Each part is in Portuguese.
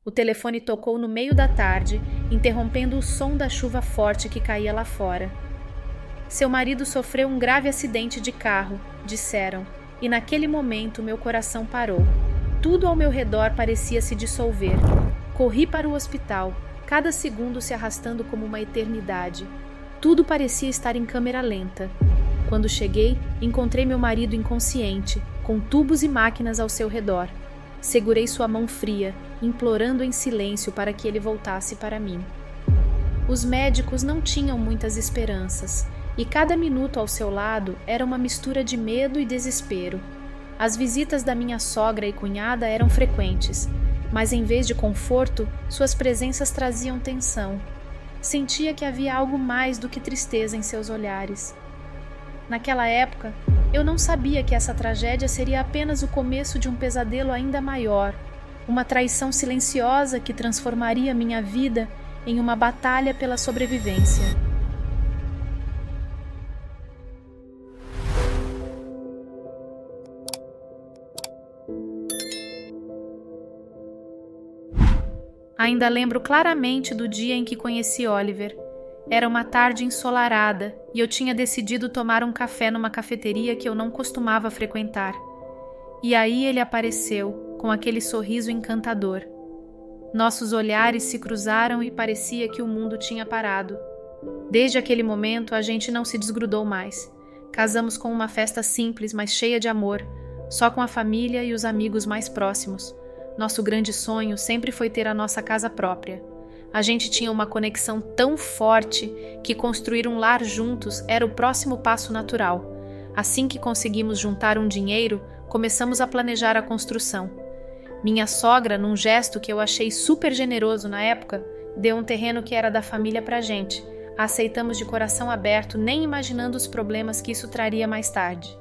O telefone tocou no meio da tarde, interrompendo o som da chuva forte que caía lá fora. Seu marido sofreu um grave acidente de carro, disseram, e naquele momento meu coração parou. Tudo ao meu redor parecia se dissolver. Corri para o hospital, cada segundo se arrastando como uma eternidade. Tudo parecia estar em câmera lenta. Quando cheguei, encontrei meu marido inconsciente, com tubos e máquinas ao seu redor. Segurei sua mão fria, implorando em silêncio para que ele voltasse para mim. Os médicos não tinham muitas esperanças, e cada minuto ao seu lado era uma mistura de medo e desespero. As visitas da minha sogra e cunhada eram frequentes, mas em vez de conforto, suas presenças traziam tensão. Sentia que havia algo mais do que tristeza em seus olhares. Naquela época, eu não sabia que essa tragédia seria apenas o começo de um pesadelo ainda maior, uma traição silenciosa que transformaria minha vida em uma batalha pela sobrevivência. Ainda lembro claramente do dia em que conheci Oliver. Era uma tarde ensolarada e eu tinha decidido tomar um café numa cafeteria que eu não costumava frequentar. E aí ele apareceu, com aquele sorriso encantador. Nossos olhares se cruzaram e parecia que o mundo tinha parado. Desde aquele momento a gente não se desgrudou mais. Casamos com uma festa simples, mas cheia de amor, só com a família e os amigos mais próximos. Nosso grande sonho sempre foi ter a nossa casa própria. A gente tinha uma conexão tão forte que construir um lar juntos era o próximo passo natural. Assim que conseguimos juntar um dinheiro, começamos a planejar a construção. Minha sogra, num gesto que eu achei super generoso na época, deu um terreno que era da família pra gente. Aceitamos de coração aberto, nem imaginando os problemas que isso traria mais tarde.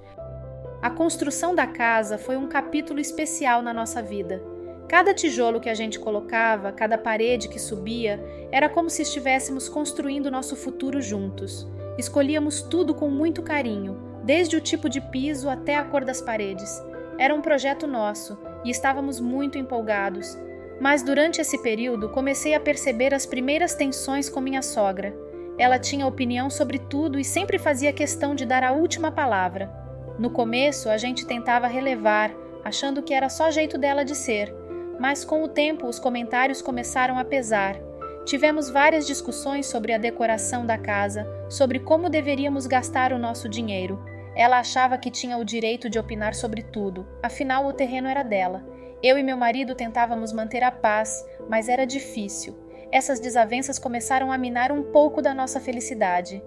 A construção da casa foi um capítulo especial na nossa vida. Cada tijolo que a gente colocava, cada parede que subia, era como se estivéssemos construindo nosso futuro juntos. Escolhíamos tudo com muito carinho, desde o tipo de piso até a cor das paredes. Era um projeto nosso e estávamos muito empolgados. Mas durante esse período comecei a perceber as primeiras tensões com minha sogra. Ela tinha opinião sobre tudo e sempre fazia questão de dar a última palavra. No começo a gente tentava relevar, achando que era só jeito dela de ser. Mas com o tempo os comentários começaram a pesar. Tivemos várias discussões sobre a decoração da casa, sobre como deveríamos gastar o nosso dinheiro. Ela achava que tinha o direito de opinar sobre tudo, afinal o terreno era dela. Eu e meu marido tentávamos manter a paz, mas era difícil. Essas desavenças começaram a minar um pouco da nossa felicidade.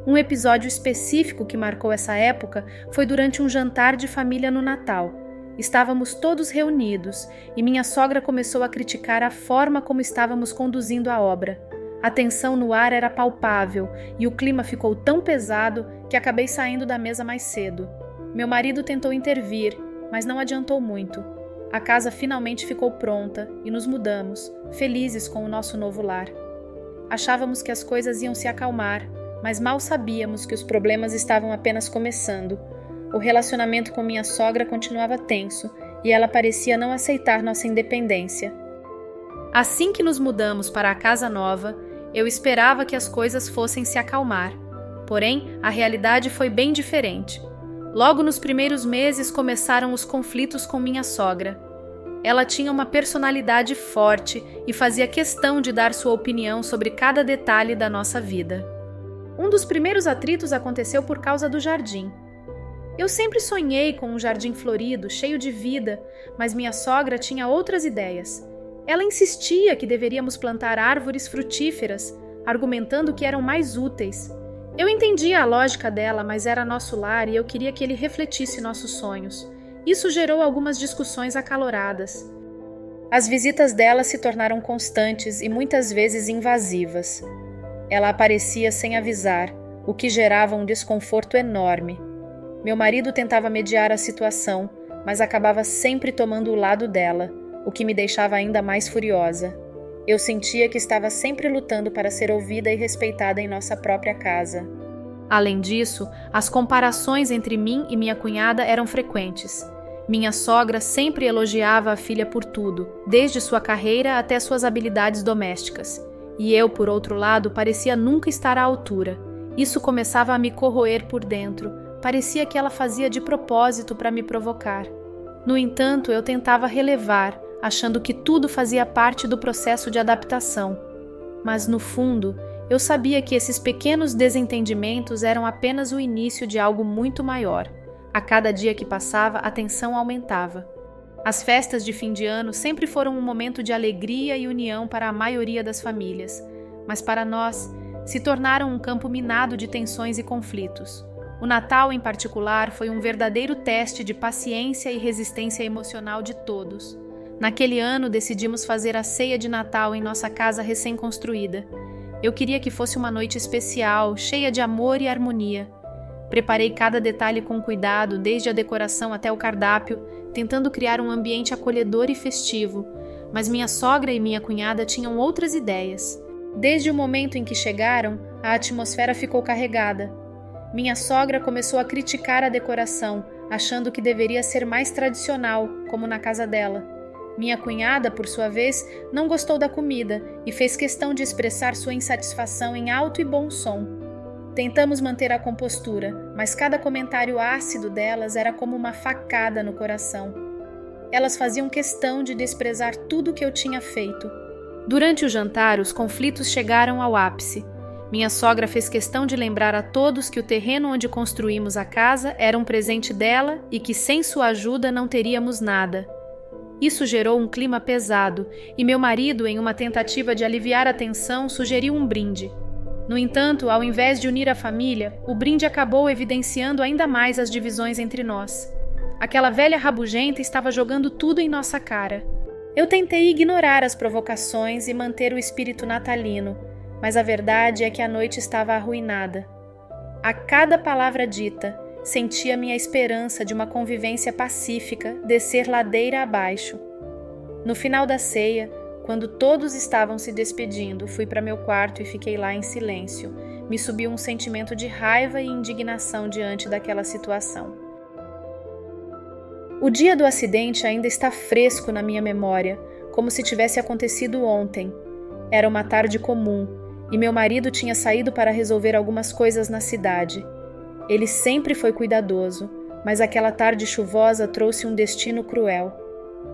Um episódio específico que marcou essa época foi durante um jantar de família no Natal. Estávamos todos reunidos e minha sogra começou a criticar a forma como estávamos conduzindo a obra. A tensão no ar era palpável e o clima ficou tão pesado que acabei saindo da mesa mais cedo. Meu marido tentou intervir, mas não adiantou muito. A casa finalmente ficou pronta e nos mudamos, felizes com o nosso novo lar. Achávamos que as coisas iam se acalmar, mas mal sabíamos que os problemas estavam apenas começando. O relacionamento com minha sogra continuava tenso e ela parecia não aceitar nossa independência. Assim que nos mudamos para a casa nova, eu esperava que as coisas fossem se acalmar. Porém, a realidade foi bem diferente. Logo nos primeiros meses começaram os conflitos com minha sogra. Ela tinha uma personalidade forte e fazia questão de dar sua opinião sobre cada detalhe da nossa vida. Um dos primeiros atritos aconteceu por causa do jardim. Eu sempre sonhei com um jardim florido, cheio de vida, mas minha sogra tinha outras ideias. Ela insistia que deveríamos plantar árvores frutíferas, argumentando que eram mais úteis. Eu entendia a lógica dela, mas era nosso lar e eu queria que ele refletisse nossos sonhos. Isso gerou algumas discussões acaloradas. As visitas dela se tornaram constantes e muitas vezes invasivas. Ela aparecia sem avisar, o que gerava um desconforto enorme. Meu marido tentava mediar a situação, mas acabava sempre tomando o lado dela, o que me deixava ainda mais furiosa. Eu sentia que estava sempre lutando para ser ouvida e respeitada em nossa própria casa. Além disso, as comparações entre mim e minha cunhada eram frequentes. Minha sogra sempre elogiava a filha por tudo, desde sua carreira até suas habilidades domésticas. E eu, por outro lado, parecia nunca estar à altura. Isso começava a me corroer por dentro. Parecia que ela fazia de propósito para me provocar. No entanto, eu tentava relevar, achando que tudo fazia parte do processo de adaptação. Mas, no fundo, eu sabia que esses pequenos desentendimentos eram apenas o início de algo muito maior. A cada dia que passava, a tensão aumentava. As festas de fim de ano sempre foram um momento de alegria e união para a maioria das famílias, mas para nós, se tornaram um campo minado de tensões e conflitos. O Natal, em particular, foi um verdadeiro teste de paciência e resistência emocional de todos. Naquele ano, decidimos fazer a ceia de Natal em nossa casa recém-construída. Eu queria que fosse uma noite especial, cheia de amor e harmonia. Preparei cada detalhe com cuidado, desde a decoração até o cardápio, tentando criar um ambiente acolhedor e festivo, mas minha sogra e minha cunhada tinham outras ideias. Desde o momento em que chegaram, a atmosfera ficou carregada. Minha sogra começou a criticar a decoração, achando que deveria ser mais tradicional, como na casa dela. Minha cunhada, por sua vez, não gostou da comida e fez questão de expressar sua insatisfação em alto e bom som. Tentamos manter a compostura, mas cada comentário ácido delas era como uma facada no coração. Elas faziam questão de desprezar tudo o que eu tinha feito. Durante o jantar, os conflitos chegaram ao ápice. Minha sogra fez questão de lembrar a todos que o terreno onde construímos a casa era um presente dela e que sem sua ajuda não teríamos nada. Isso gerou um clima pesado e meu marido, em uma tentativa de aliviar a tensão, sugeriu um brinde. No entanto, ao invés de unir a família, o brinde acabou evidenciando ainda mais as divisões entre nós. Aquela velha rabugenta estava jogando tudo em nossa cara. Eu tentei ignorar as provocações e manter o espírito natalino, mas a verdade é que a noite estava arruinada. A cada palavra dita, sentia minha esperança de uma convivência pacífica descer ladeira abaixo. No final da ceia, quando todos estavam se despedindo, fui para meu quarto e fiquei lá em silêncio. Me subiu um sentimento de raiva e indignação diante daquela situação. O dia do acidente ainda está fresco na minha memória, como se tivesse acontecido ontem. Era uma tarde comum, e meu marido tinha saído para resolver algumas coisas na cidade. Ele sempre foi cuidadoso, mas aquela tarde chuvosa trouxe um destino cruel.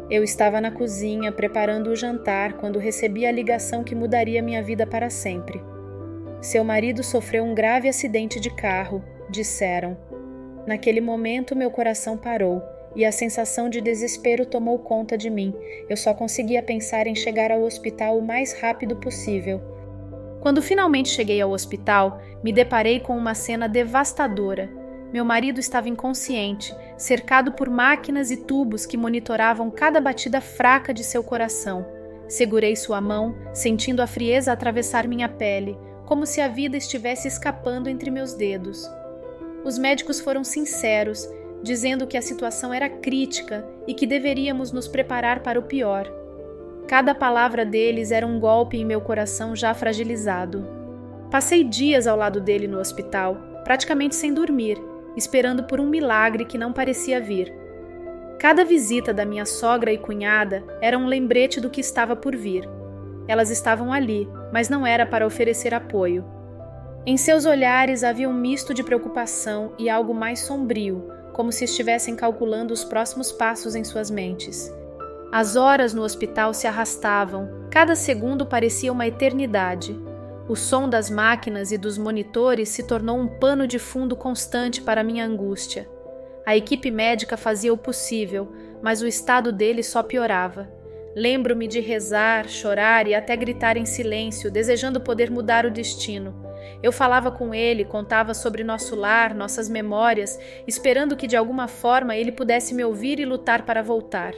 Eu estava na cozinha preparando o jantar quando recebi a ligação que mudaria minha vida para sempre. Seu marido sofreu um grave acidente de carro, disseram. Naquele momento meu coração parou e a sensação de desespero tomou conta de mim. Eu só conseguia pensar em chegar ao hospital o mais rápido possível. Quando finalmente cheguei ao hospital, me deparei com uma cena devastadora. Meu marido estava inconsciente, cercado por máquinas e tubos que monitoravam cada batida fraca de seu coração. Segurei sua mão, sentindo a frieza atravessar minha pele, como se a vida estivesse escapando entre meus dedos. Os médicos foram sinceros, dizendo que a situação era crítica e que deveríamos nos preparar para o pior. Cada palavra deles era um golpe em meu coração já fragilizado. Passei dias ao lado dele no hospital, praticamente sem dormir, esperando por um milagre que não parecia vir. Cada visita da minha sogra e cunhada era um lembrete do que estava por vir. Elas estavam ali, mas não era para oferecer apoio. Em seus olhares havia um misto de preocupação e algo mais sombrio, como se estivessem calculando os próximos passos em suas mentes. As horas no hospital se arrastavam, cada segundo parecia uma eternidade. O som das máquinas e dos monitores se tornou um pano de fundo constante para minha angústia. A equipe médica fazia o possível, mas o estado dele só piorava. Lembro-me de rezar, chorar e até gritar em silêncio, desejando poder mudar o destino. Eu falava com ele, contava sobre nosso lar, nossas memórias, esperando que de alguma forma ele pudesse me ouvir e lutar para voltar.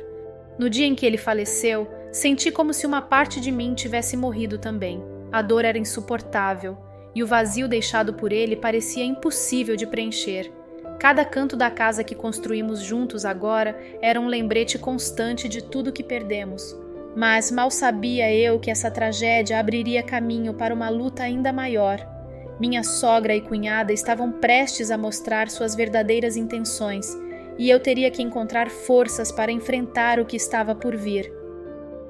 No dia em que ele faleceu, senti como se uma parte de mim tivesse morrido também. A dor era insuportável, e o vazio deixado por ele parecia impossível de preencher. Cada canto da casa que construímos juntos agora era um lembrete constante de tudo que perdemos. Mas mal sabia eu que essa tragédia abriria caminho para uma luta ainda maior. Minha sogra e cunhada estavam prestes a mostrar suas verdadeiras intenções, e eu teria que encontrar forças para enfrentar o que estava por vir.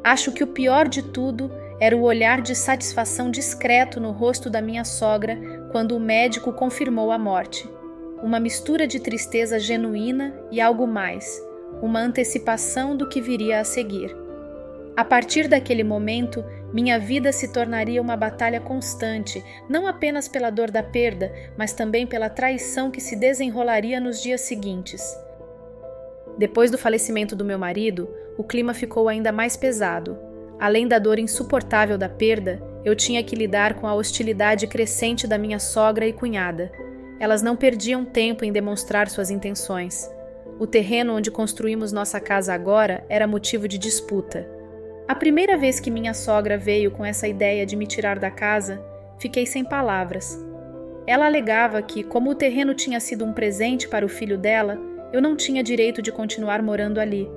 Acho que o pior de tudo era o olhar de satisfação discreto no rosto da minha sogra quando o médico confirmou a morte. Uma mistura de tristeza genuína e algo mais, uma antecipação do que viria a seguir. A partir daquele momento, minha vida se tornaria uma batalha constante, não apenas pela dor da perda, mas também pela traição que se desenrolaria nos dias seguintes. Depois do falecimento do meu marido, o clima ficou ainda mais pesado. Além da dor insuportável da perda, eu tinha que lidar com a hostilidade crescente da minha sogra e cunhada. Elas não perdiam tempo em demonstrar suas intenções. O terreno onde construímos nossa casa agora era motivo de disputa. A primeira vez que minha sogra veio com essa ideia de me tirar da casa, fiquei sem palavras. Ela alegava que, como o terreno tinha sido um presente para o filho dela, eu não tinha direito de continuar morando ali.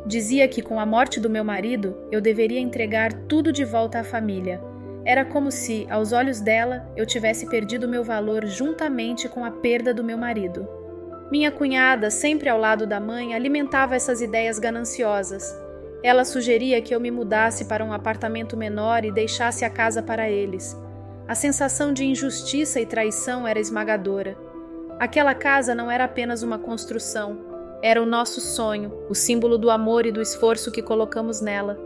Dizia que, com a morte do meu marido, eu deveria entregar tudo de volta à família. Era como se, aos olhos dela, eu tivesse perdido meu valor juntamente com a perda do meu marido. Minha cunhada, sempre ao lado da mãe, alimentava essas ideias gananciosas. Ela sugeria que eu me mudasse para um apartamento menor e deixasse a casa para eles. A sensação de injustiça e traição era esmagadora. Aquela casa não era apenas uma construção, era o nosso sonho, o símbolo do amor e do esforço que colocamos nela.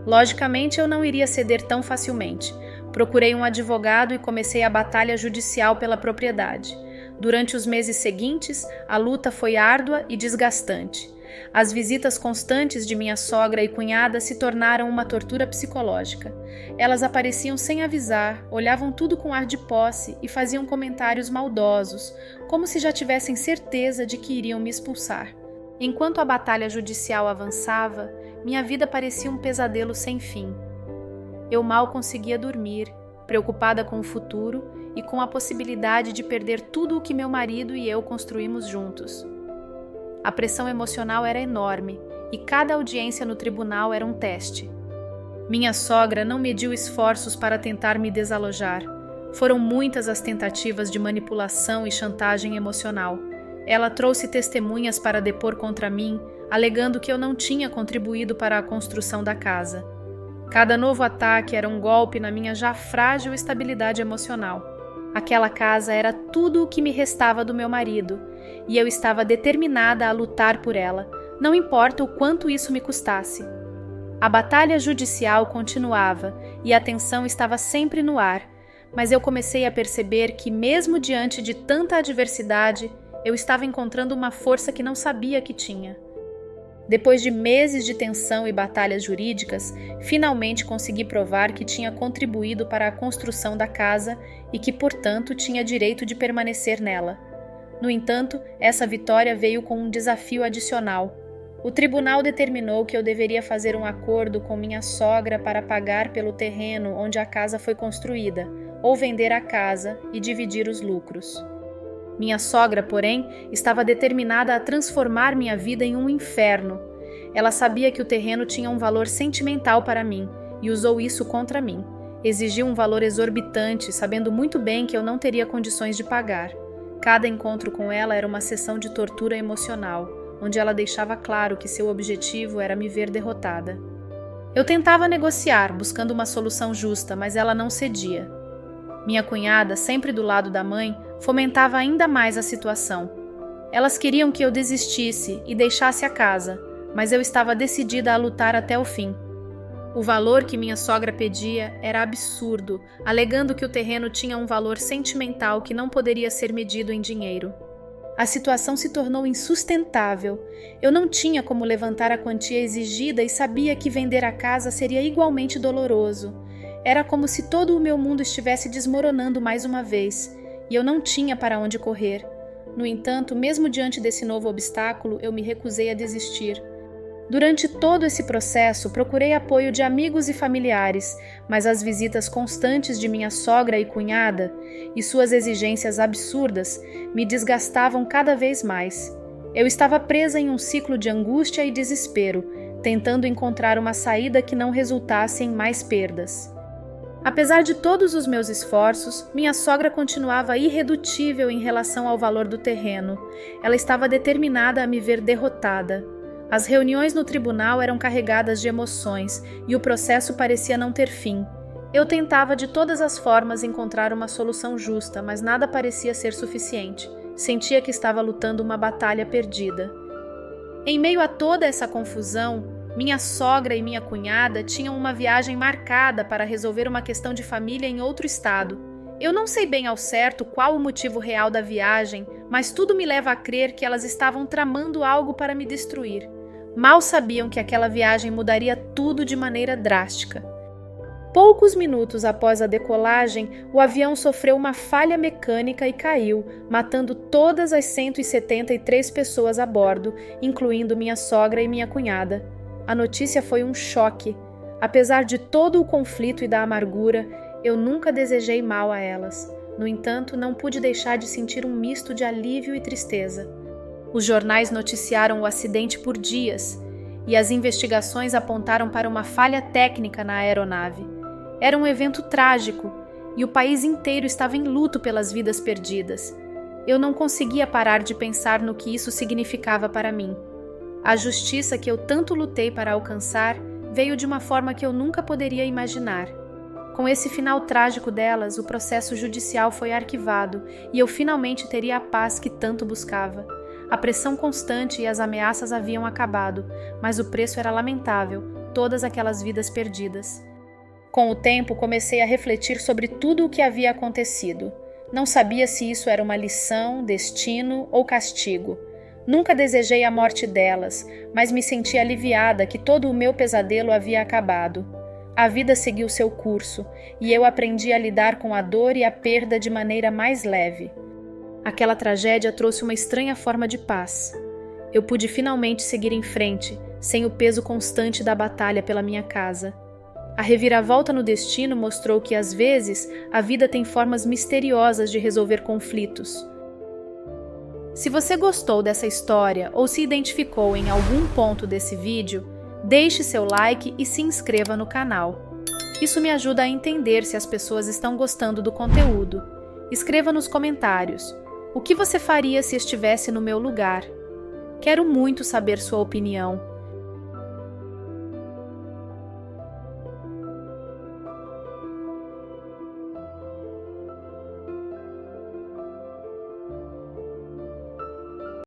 Logicamente, eu não iria ceder tão facilmente. Procurei um advogado e comecei a batalha judicial pela propriedade. Durante os meses seguintes, a luta foi árdua e desgastante. As visitas constantes de minha sogra e cunhada se tornaram uma tortura psicológica. Elas apareciam sem avisar, olhavam tudo com ar de posse e faziam comentários maldosos, como se já tivessem certeza de que iriam me expulsar. Enquanto a batalha judicial avançava, minha vida parecia um pesadelo sem fim. Eu mal conseguia dormir, preocupada com o futuro e com a possibilidade de perder tudo o que meu marido e eu construímos juntos. A pressão emocional era enorme e cada audiência no tribunal era um teste. Minha sogra não mediu esforços para tentar me desalojar. Foram muitas as tentativas de manipulação e chantagem emocional. Ela trouxe testemunhas para depor contra mim, alegando que eu não tinha contribuído para a construção da casa. Cada novo ataque era um golpe na minha já frágil estabilidade emocional. Aquela casa era tudo o que me restava do meu marido, e eu estava determinada a lutar por ela, não importa o quanto isso me custasse. A batalha judicial continuava e a tensão estava sempre no ar, mas eu comecei a perceber que, mesmo diante de tanta adversidade, eu estava encontrando uma força que não sabia que tinha. Depois de meses de tensão e batalhas jurídicas, finalmente consegui provar que tinha contribuído para a construção da casa e que, portanto, tinha direito de permanecer nela. No entanto, essa vitória veio com um desafio adicional. O tribunal determinou que eu deveria fazer um acordo com minha sogra para pagar pelo terreno onde a casa foi construída, ou vender a casa e dividir os lucros. Minha sogra, porém, estava determinada a transformar minha vida em um inferno. Ela sabia que o terreno tinha um valor sentimental para mim e usou isso contra mim. Exigiu um valor exorbitante, sabendo muito bem que eu não teria condições de pagar. Cada encontro com ela era uma sessão de tortura emocional, onde ela deixava claro que seu objetivo era me ver derrotada. Eu tentava negociar, buscando uma solução justa, mas ela não cedia. Minha cunhada, sempre do lado da mãe, fomentava ainda mais a situação. Elas queriam que eu desistisse e deixasse a casa, mas eu estava decidida a lutar até o fim. O valor que minha sogra pedia era absurdo, alegando que o terreno tinha um valor sentimental que não poderia ser medido em dinheiro. A situação se tornou insustentável. Eu não tinha como levantar a quantia exigida e sabia que vender a casa seria igualmente doloroso. Era como se todo o meu mundo estivesse desmoronando mais uma vez, e eu não tinha para onde correr. No entanto, mesmo diante desse novo obstáculo, eu me recusei a desistir. Durante todo esse processo, procurei apoio de amigos e familiares, mas as visitas constantes de minha sogra e cunhada e suas exigências absurdas me desgastavam cada vez mais. Eu estava presa em um ciclo de angústia e desespero, tentando encontrar uma saída que não resultasse em mais perdas. Apesar de todos os meus esforços, minha sogra continuava irredutível em relação ao valor do terreno. Ela estava determinada a me ver derrotada. As reuniões no tribunal eram carregadas de emoções e o processo parecia não ter fim. Eu tentava de todas as formas encontrar uma solução justa, mas nada parecia ser suficiente. Sentia que estava lutando uma batalha perdida. Em meio a toda essa confusão, minha sogra e minha cunhada tinham uma viagem marcada para resolver uma questão de família em outro estado. Eu não sei bem ao certo qual o motivo real da viagem, mas tudo me leva a crer que elas estavam tramando algo para me destruir. Mal sabiam que aquela viagem mudaria tudo de maneira drástica. Poucos minutos após a decolagem, o avião sofreu uma falha mecânica e caiu, matando todas as 173 pessoas a bordo, incluindo minha sogra e minha cunhada. A notícia foi um choque. Apesar de todo o conflito e da amargura, eu nunca desejei mal a elas. No entanto, não pude deixar de sentir um misto de alívio e tristeza. Os jornais noticiaram o acidente por dias, e as investigações apontaram para uma falha técnica na aeronave. Era um evento trágico, e o país inteiro estava em luto pelas vidas perdidas. Eu não conseguia parar de pensar no que isso significava para mim. A justiça que eu tanto lutei para alcançar veio de uma forma que eu nunca poderia imaginar. Com esse final trágico delas, o processo judicial foi arquivado e eu finalmente teria a paz que tanto buscava. A pressão constante e as ameaças haviam acabado, mas o preço era lamentável, todas aquelas vidas perdidas. Com o tempo, comecei a refletir sobre tudo o que havia acontecido. Não sabia se isso era uma lição, destino ou castigo. Nunca desejei a morte delas, mas me senti aliviada que todo o meu pesadelo havia acabado. A vida seguiu seu curso, e eu aprendi a lidar com a dor e a perda de maneira mais leve. Aquela tragédia trouxe uma estranha forma de paz. Eu pude finalmente seguir em frente, sem o peso constante da batalha pela minha casa. A reviravolta no destino mostrou que, às vezes, a vida tem formas misteriosas de resolver conflitos. Se você gostou dessa história ou se identificou em algum ponto desse vídeo, deixe seu like e se inscreva no canal. Isso me ajuda a entender se as pessoas estão gostando do conteúdo. Escreva nos comentários: o que você faria se estivesse no meu lugar? Quero muito saber sua opinião.